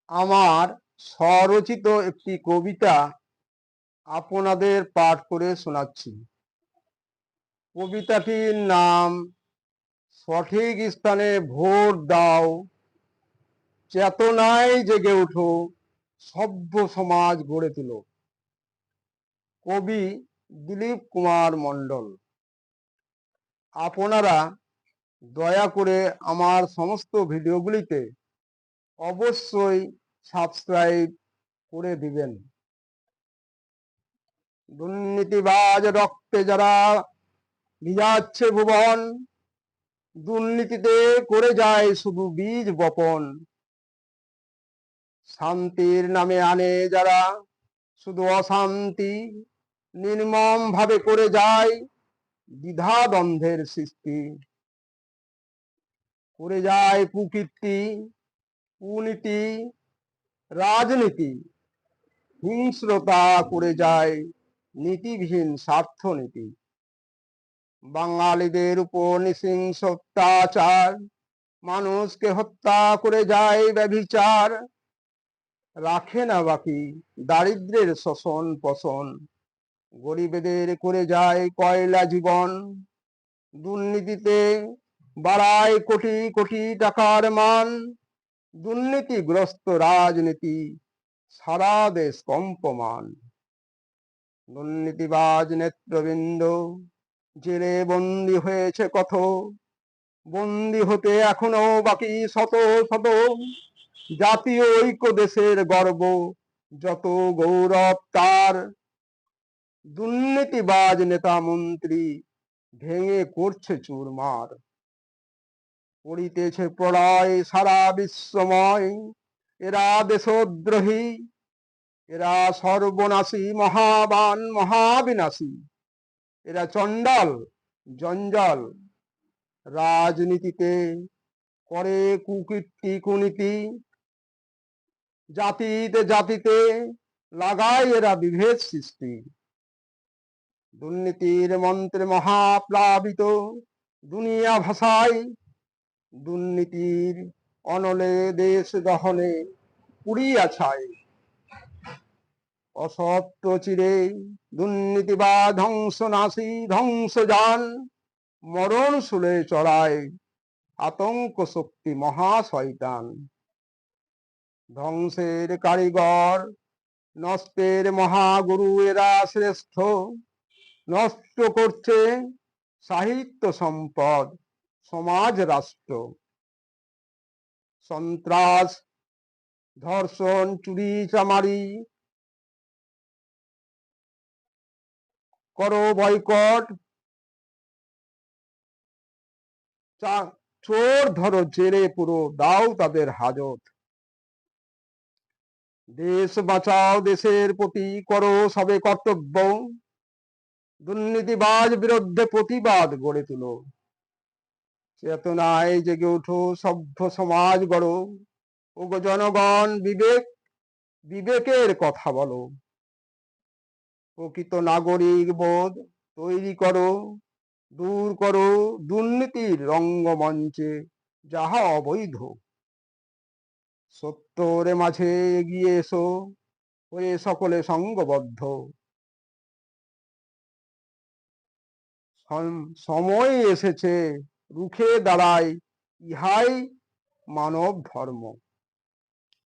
আমার স্বরচিত একটি কবিতা আপনাদের পাঠ করে শোনাচ্ছি। কবিতাটির নাম সঠিক স্থানে ভোট দাও, চেতনায় জেগে উঠো, সভ্য সমাজ গড়ে তুলো। কবি দিলীপ কুমার মণ্ডল। আপনারা দয়া করে আমার সমস্ত ভিডিওগুলিতে অবশ্যই সাবস্ক্রাইব করে দিবেন। দুর্নীতিবাজ রক্তে যারা ভিজাচ্ছে ভুবন, দুর্নীতিতে করে যায় শুধু বীজ বপন। শান্তির নামে আনে যারা শুধু অশান্তি, নির্মম ভাবে করে যায় দ্বিধাদ্বন্দ্বের সৃষ্টি। করে যায় কুকীর্তি, কুনীতি, রাজনীতি, হিংস্রতা করে যায় নীতিবিহীন স্বার্থনীতি। বাঙালিদের উপর নৃশংস অত্যাচার, মানুষকে হত্যা করে যায় ব্যভিচার। রাখে না বাকি দারিদ্রের শোষণ পোষণ, গরিবেদের করে যায় কয়লা জীবন। দুর্নীতিতে বাড়ায় কোটি কোটি টাকার মান, দুর্নীতিগ্রস্ত রাজনীতি সারা দেশ কম্পমান। দুর্নীতিবাজ নেতৃবৃন্দ জেলে বন্দী হয়েছে কত, বন্দী হতে এখনো বাকি শত শত। জাতীয় ঐক্য দেশের গর্ব, যত গৌরব তার। দুর্নীতিবাজ নেতা মন্ত্রী ভেঙে করছে চুরমার। পড়িতেছে প্রলয় সারা বিশ্বময়, এরা দেশদ্রোহী, এরা সর্বনাশী মহাবান মহাবিনাশী। এরা চণ্ডাল জঞ্জাল, রাজনীতিতে করে কুকীর্তি কুনীতি। জাতিতে জাতিতে লাগায় এরা বিভেদ সৃষ্টি। দুর্নীতির মন্ত্রে মহাপ্লাবিত দুনিয়া ভাষায়, দুর্নীতির অনলে দেশ দহনে পুড়িয়া ছাই। অসত্য চিরে দুর্নীতিবা ধ্বংসনাশী ধ্বংসযান, মরণ শুলে চড়ায় আতঙ্ক শক্তি মহাশয়তান। ধ্বংসের কারিগর নষ্টের মহাগুরু এরা শ্রেষ্ঠ, নষ্ট করছে সাহিত্য সম্পদ সমাজ রাষ্ট্র। সন্ত্রাস ধর্ষণ চুরি চামারি করো বয়কট, চোর ধরো জেরে পুরো দাও তাদের হাজত। দেশ বাঁচাও দেশের প্রতি করো সবে কর্তব্য, দুর্নীতিবাজ বিরুদ্ধে প্রতিবাদ গড়ে তুলো। চেতনায় জেগে উঠো সভ্য সমাজ গড়ো, ওগো জনগণ বিবেক বিবেকের কথা বলো। প্রকৃত নাগরিক বোধ তৈরি করো, দূর করো দুর্নীতির রঙ্গমঞ্চে যাহা অবৈধ। সত্যের মাঝে এগিয়ে এসো হয়ে সকলে সঙ্গবদ্ধ। সময় এসেছে রুখে দাঁড়ায় ইহাই মানব ধর্ম।